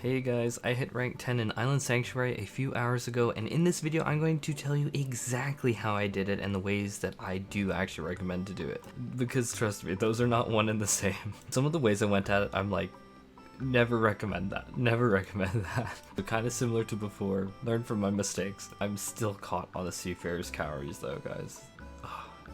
Hey guys, I hit rank 10 in Island Sanctuary a few hours ago, and in this video I'm going to tell you exactly how I did it and the ways that I do actually recommend to do it. Because trust me, those are not one and the same. Some of the ways I went at it, I'm like, never recommend that. Never recommend that. But kind of similar to before, learn from my mistakes. I'm still caught on the Seafarer's Calories though, guys.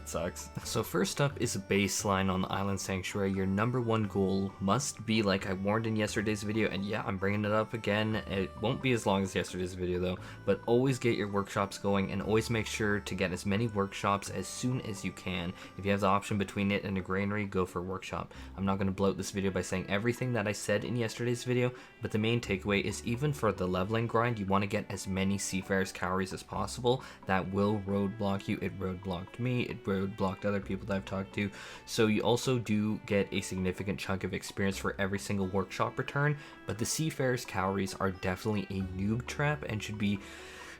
Sucks. So first up is a baseline on the Island Sanctuary. Your number one goal must be, like I warned in yesterday's video, and yeah, I'm bringing it up again. It won't be as long as yesterday's video though, but always get your workshops going and always make sure to get as many workshops as soon as you can. If you have the option between it and a granary, go for a workshop. I'm not going to bloat this video by saying everything that I said in yesterday's video, but the main takeaway is even for the leveling grind, you want to get as many Seafarer's Calories as possible. That will roadblock you. It roadblocked me. It roadblocked other people that I've talked to. So you also do get a significant chunk of experience for every single workshop return, but the Seafarer's Calories are definitely a noob trap and should be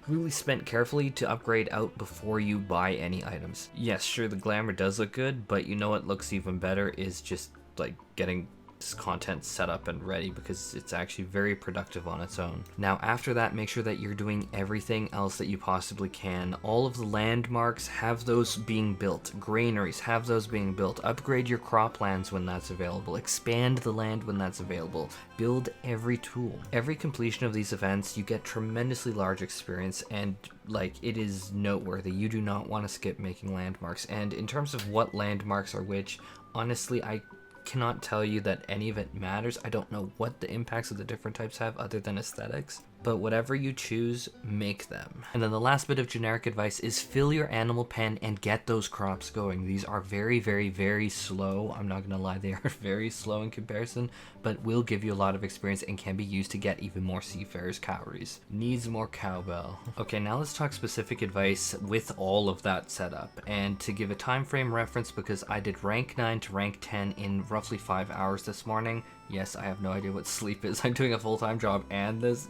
really spent carefully to upgrade out before you buy any items. Yes, sure, the glamour does look good, but you know what looks even better is just like getting this content set up and ready, because it's actually very productive on its own. Now after that, make sure that you're doing everything else that you possibly can. All of the landmarks, have those being built. Granaries, have those being built. Upgrade your croplands when that's available. Expand the land when that's available. Build every tool. Every completion of these events, you get tremendously large experience, and like, it is noteworthy. You do not want to skip making landmarks. And in terms of what landmarks are which, honestly, I cannot tell you that any of it matters. I don't know what the impacts of the different types have other than aesthetics, but whatever you choose, make them. And then the last bit of generic advice is fill your animal pen and get those crops going. These are very, very, very slow. I'm not gonna lie, they are very slow in comparison, but will give you a lot of experience and can be used to get even more Seafarer's Calories. Needs more cowbell. Okay, now let's talk specific advice with all of that set up. And to give a time frame reference, because I did rank 9 to rank 10 in roughly 5 hours this morning. Yes, I have no idea what sleep is. I'm doing a full-time job and this.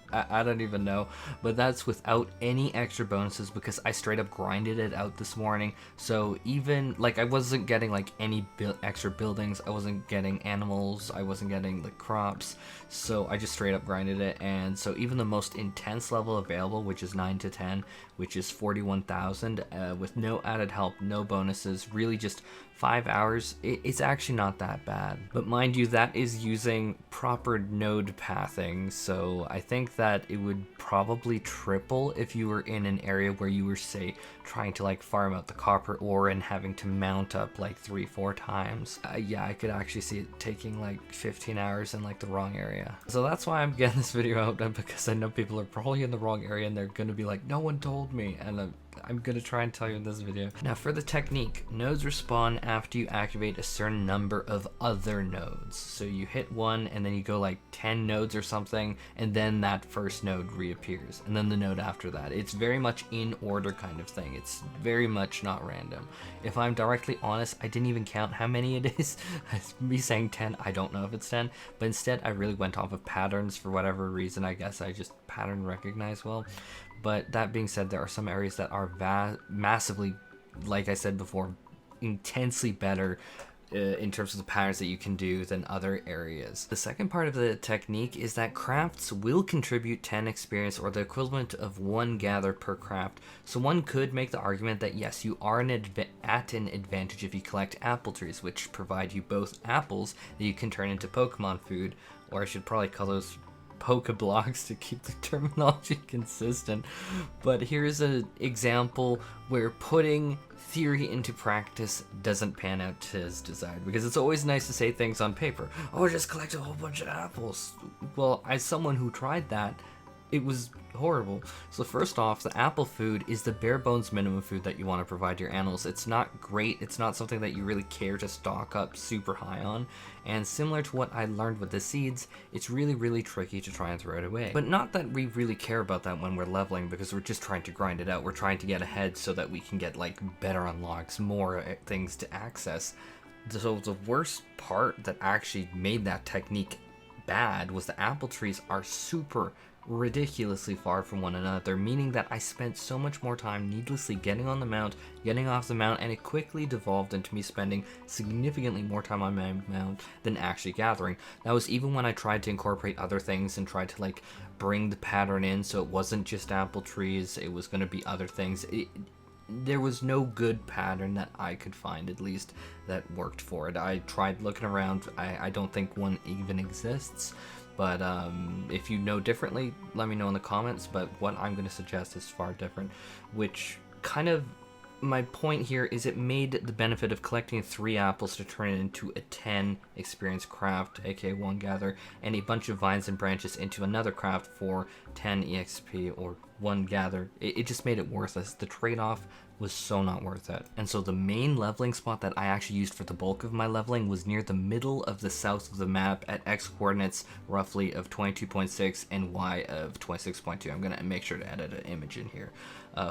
I don't even know, but that's without any extra bonuses because I straight up grinded it out this morning. So even like I wasn't getting like any extra buildings, I wasn't getting animals, I wasn't getting the crops, so I just straight up grinded it. And so even the most intense level available, which is 9 to 10, which is 41,000 with no added help, no bonuses, really just 5 hours, it's actually not that bad. But mind you, that is using proper node pathing, so I think that it would probably triple if you were in an area where you were, say, trying to like farm out the copper ore and having to mount up like 3-4 times. Yeah, I could actually see it taking like 15 hours in like the wrong area. So that's why I'm getting this video out, because I know people are probably in the wrong area and they're gonna be like, no one told me, and I'm gonna try and tell you in this video. Now for the technique, nodes respawn after you activate a certain number of other nodes. So you hit one and then you go like 10 nodes or something, and then that first node reappears, and then the node after that. It's very much in order kind of thing. It's very much not random. If I'm directly honest, I didn't even count how many it is. Me saying 10, I don't know if it's 10, but instead I really went off of patterns for whatever reason. I guess I just pattern recognize well. But that being said, there are some areas that are massively, like I said before, intensely better in terms of the patterns that you can do than other areas. The second part of the technique is that crafts will contribute 10 experience, or the equivalent of 1 gather per craft. So one could make the argument that yes, you are at an advantage if you collect apple trees, which provide you both apples that you can turn into Pokemon food, or I should probably call those Pokeblocks to keep the terminology consistent. But here's an example where putting theory into practice doesn't pan out as desired, because it's always nice to say things on paper. Oh, just collect a whole bunch of apples. Well, as someone who tried that, it was horrible. So first off, the apple food is the bare bones minimum food that you want to provide your animals. It's not great. It's not something that you really care to stock up super high on. And similar to what I learned with the seeds, it's really, really tricky to try and throw it away. But not that we really care about that when we're leveling, because we're just trying to grind it out. We're trying to get ahead so that we can get like better unlocks, more things to access. So the worst part that actually made that technique bad was the apple trees are super ridiculously far from one another, meaning that I spent so much more time needlessly getting on the mount, getting off the mount, and it quickly devolved into me spending significantly more time on my mount than actually gathering. That was even when I tried to incorporate other things and tried to like bring the pattern in so it wasn't just apple trees, it was going to be other things. There was no good pattern that I could find, at least, that worked for it. I tried looking around. I don't think one even exists. But if you know differently, let me know in the comments. But what I'm going to suggest is far different, which kind of, my point here is it made the benefit of collecting 3 apples to turn it into a 10 experience craft, aka 1 gather, and a bunch of vines and branches into another craft for 10 exp or 1 gather. It just made it worthless. The trade-off was so not worth it. And so the main leveling spot that I actually used for the bulk of my leveling was near the middle of the south of the map at x coordinates roughly of 22.6 and y of 26.2. I'm gonna make sure to edit an image in here.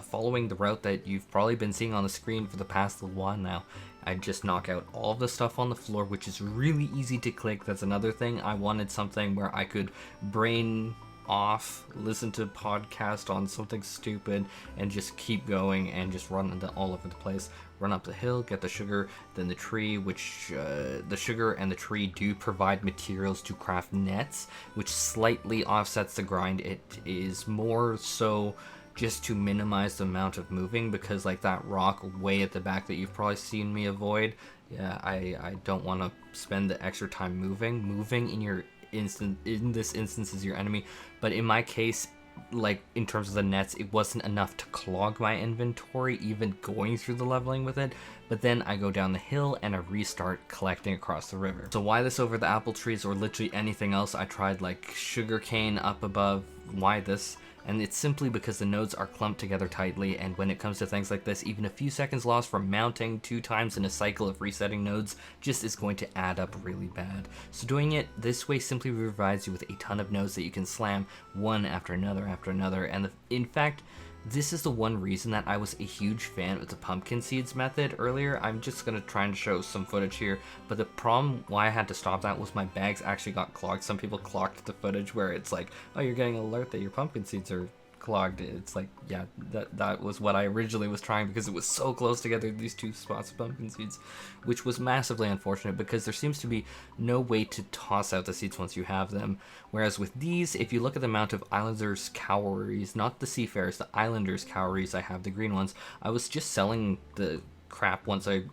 Following the route that you've probably been seeing on the screen for the past little while now, I just knock out all of the stuff on the floor, which is really easy to click. That's another thing. I wanted something where I could brain off, listen to a podcast on something stupid, and just keep going and just run all over the place. Run up the hill, get the sugar, then the tree, which the sugar and the tree do provide materials to craft nets, which slightly offsets the grind. It is more so just to minimize the amount of moving, because like that rock way at the back that you've probably seen me avoid, yeah, I don't want to spend the extra time moving in this instance is your enemy. But in my case, like in terms of the nets, it wasn't enough to clog my inventory even going through the leveling with it. But then I go down the hill and I restart collecting across the river. So why this over the apple trees or literally anything else? I tried like sugarcane up above. Why this? And it's simply because the nodes are clumped together tightly, and when it comes to things like this, even a few seconds lost from mounting 2 times in a cycle of resetting nodes just is going to add up really bad. So doing it this way simply provides you with a ton of nodes that you can slam one after another, and in fact, this is the one reason that I was a huge fan of the pumpkin seeds method earlier. I'm just going to try and show some footage here, but the problem why I had to stop that was my bags actually got clogged. Some people clocked the footage where it's like, oh, you're getting an alert that your pumpkin seeds are clogged. It's like, yeah, that was what I originally was trying, because it was so close together, these 2 spots of pumpkin seeds, which was massively unfortunate because there seems to be no way to toss out the seeds once you have them. Whereas with these, if you look at the amount of islanders cowries, not the seafarers, the islanders cowries, I have the green ones, I was just selling the crap once I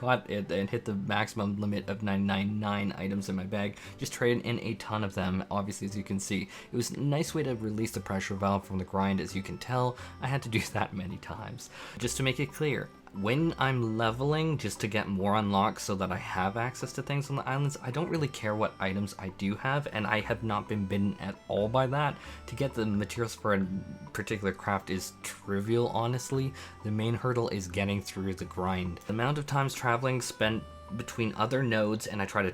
got it and hit the maximum limit of 999 items in my bag, just trading in a ton of them. Obviously, as you can see, it was a nice way to release the pressure valve from the grind. As you can tell, I had to do that many times. Just to make it clear, when I'm leveling just to get more unlocks so that I have access to things on the islands, I don't really care what items I do have, and I have not been bitten at all by that. To get the materials for a particular craft is trivial, honestly. The main hurdle is getting through the grind. The amount of times traveling spent between other nodes, and I tried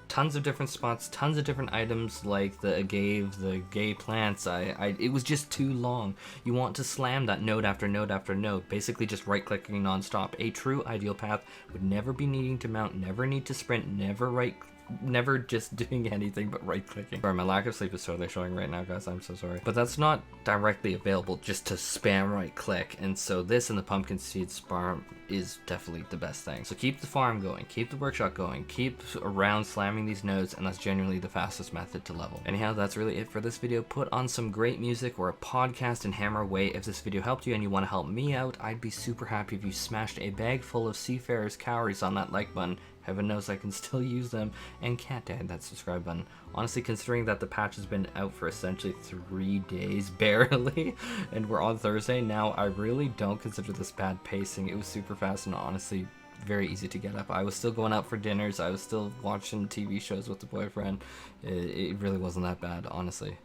tons of different spots, tons of different items like the agave, the gay plants. It was just too long. You want to slam that node after node after node, basically just right clicking non-stop. A true ideal path would never be needing to mount, never need to sprint, never just doing anything but right clicking. Sorry, my lack of sleep is totally showing right now, guys. I'm so sorry. But that's not directly available just to spam right click, and so this and the pumpkin seed farm is definitely the best thing. So keep the farm going, keep the workshop going, keep around slamming these nodes, and that's genuinely the fastest method to level. Anyhow, that's really it for this video. Put on some great music or a podcast and hammer away. If this video helped you and you want to help me out, I'd be super happy if you smashed a bag full of seafarers calories on that like button. Heaven knows I can still use them, and can't hit that subscribe button. Honestly, considering that the patch has been out for essentially 3 days, barely, and we're on Thursday now, I really don't consider this bad pacing. It was super fast and honestly very easy to get up. I was still going out for dinners, I was still watching TV shows with the boyfriend. It really wasn't that bad, honestly.